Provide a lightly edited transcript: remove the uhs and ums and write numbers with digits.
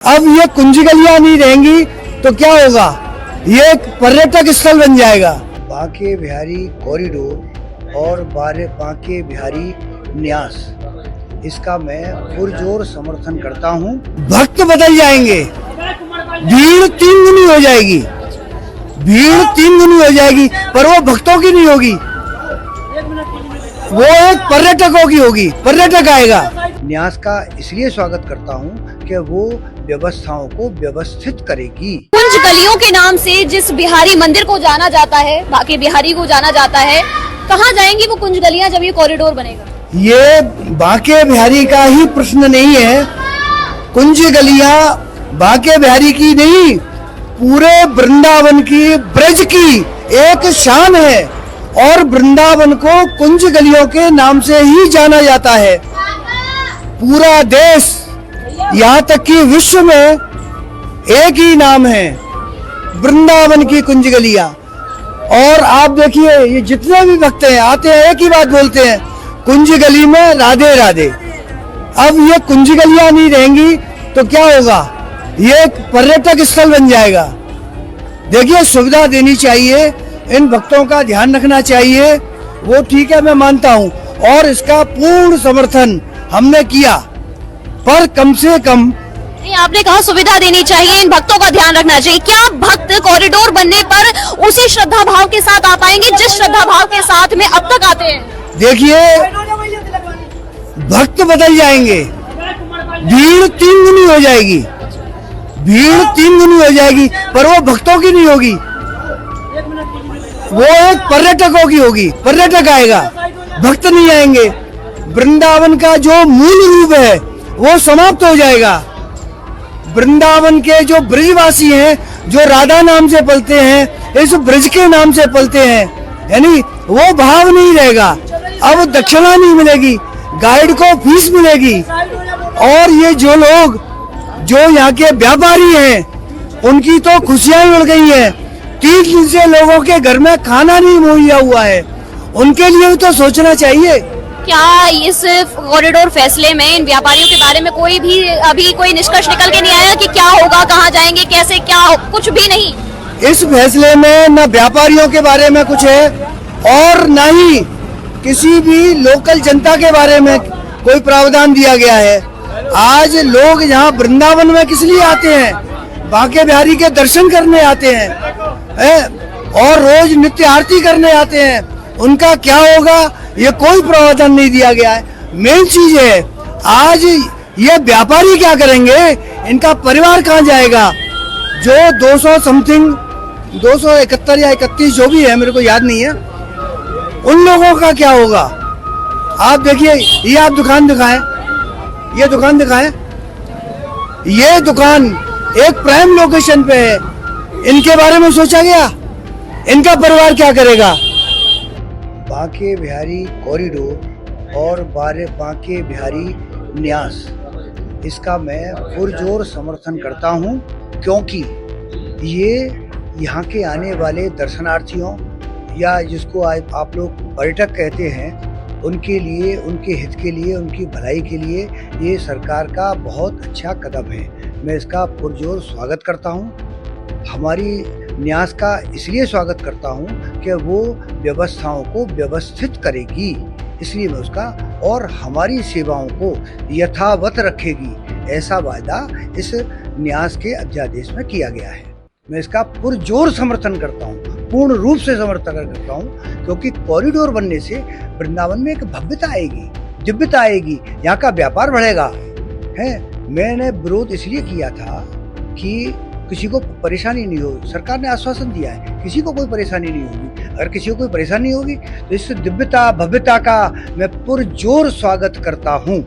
अब ये कुंज गलियां नहीं रहेंगी तो क्या होगा, ये एक पर्यटक स्थल बन जाएगा। बांके बिहारी कॉरिडोर और बांके बिहारी न्यास, इसका मैं पुरजोर समर्थन करता हूँ। भक्त बदल जाएंगे, भीड़ 3 गुनी हो जाएगी, भीड़ 3 गुनी हो जाएगी, पर वो भक्तों की नहीं होगी, वो एक पर्यटकों की होगी, पर्यटक आएगा। न्यास का इसलिए स्वागत करता हूँ कि वो व्यवस्थाओं को व्यवस्थित करेगी। कुंज गलियों के नाम से जिस बिहारी मंदिर को जाना जाता है, बांके बिहारी को जाना जाता है, कहाँ जाएंगी वो कुंज गलियाँ जब ये कॉरिडोर बनेगा? ये बांके बिहारी का ही प्रश्न नहीं है, कुंज गलियाँ बांके बिहारी की नहीं, पूरे वृंदावन की, ब्रज की एक शान है और वृंदावन को कुंज गलियों के नाम से ही जाना जाता है। पूरा देश, यहाँ तक कि विश्व में एक ही नाम है, वृंदावन की कुंज गलियां। और आप देखिए, ये जितने भी भक्त हैं आते हैं, एक ही बात बोलते हैं, कुंज गली में राधे राधे। अब ये कुंज गलियां नहीं रहेंगी तो क्या होगा, ये एक पर्यटक स्थल बन जाएगा। देखिए, सुविधा देनी चाहिए, इन भक्तों का ध्यान रखना चाहिए, वो ठीक है, मैं मानता हूँ और इसका पूर्ण समर्थन हमने किया, पर कम से कम नहीं, आपने कहा सुविधा देनी चाहिए, इन भक्तों का ध्यान रखना चाहिए। क्या भक्त कॉरिडोर बनने पर उसी श्रद्धा भाव के साथ आ पाएंगे जिस श्रद्धा भाव के साथ में अब तक आते हैं? देखिए, भक्त बदल जाएंगे, भीड़ 3 गुनी हो जाएगी, भीड़ 3 गुनी हो जाएगी, पर वो भक्तों की नहीं होगी, वो एक पर्यटकों की होगी, पर्यटक आएगा, भक्त नहीं आएंगे। वृंदावन का जो मूल रूप है वो समाप्त हो जाएगा। वृंदावन के जो ब्रजवासी हैं, जो राधा नाम से पलते हैं, इस ब्रज के नाम से पलते हैं, यानी वो भाव नहीं रहेगा। अब दक्षिणा नहीं मिलेगी, गाइड को फीस मिलेगी, और ये जो लोग, जो यहाँ के व्यापारी हैं, उनकी तो खुशियां उड़ गई हैं। 3 दिन से लोगों के घर में खाना नहीं मुहैया हुआ है, उनके लिए भी तो सोचना चाहिए। क्या इस कॉरिडोर फैसले में इन व्यापारियों के बारे में कोई भी अभी कोई निष्कर्ष निकल के नहीं आया कि क्या होगा, कहाँ जाएंगे, कैसे, क्या कुछ भी नहीं? इस फैसले में न व्यापारियों के बारे में कुछ है और न ही किसी भी लोकल जनता के बारे में कोई प्रावधान दिया गया है। आज लोग यहाँ वृंदावन में किस लिए आते हैं, बांके बिहारी के दर्शन करने आते हैं और रोज नित्य आरती करने आते हैं। उनका क्या होगा, ये कोई प्रावधान नहीं दिया गया है। मेन चीज है, आज ये व्यापारी क्या करेंगे, इनका परिवार कहाँ जाएगा? जो 200 समथिंग, 271 या 31 जो भी है, मेरे को याद नहीं है, उन लोगों का क्या होगा? आप देखिए, ये आप दुकान दिखाएं, ये दुकान दिखाएं, ये दुकान एक प्राइम लोकेशन पे है, इनके बारे में सोचा गया? इनका परिवार क्या करेगा? बांके बिहारी कॉरिडोर और बांके बिहारी न्यास, इसका मैं पुरजोर समर्थन करता हूँ, क्योंकि ये यहाँ के आने वाले दर्शनार्थियों या जिसको आप लोग पर्यटक कहते हैं, उनके लिए, उनके हित के लिए, उनकी भलाई के लिए ये सरकार का बहुत अच्छा कदम है। मैं इसका पुरजोर स्वागत करता हूँ। हमारी न्यास का इसलिए स्वागत करता हूँ कि वो व्यवस्थाओं को व्यवस्थित करेगी, इसलिए मैं उसका, और हमारी सेवाओं को यथावत रखेगी, ऐसा वायदा इस न्यास के अध्यादेश में किया गया है। मैं इसका पुरजोर समर्थन करता हूँ, पूर्ण रूप से समर्थन करता हूँ, क्योंकि कॉरिडोर बनने से वृंदावन में एक भव्यता आएगी, दिव्यता आएगी, यहाँ का व्यापार बढ़ेगा। है, मैंने विरोध इसलिए किया था कि किसी को परेशानी नहीं होगी। सरकार ने आश्वासन दिया है, किसी को कोई परेशानी नहीं होगी। अगर किसी को कोई परेशानी होगी तो इस दिव्यता, भव्यता का मैं पुरजोर स्वागत करता हूँ।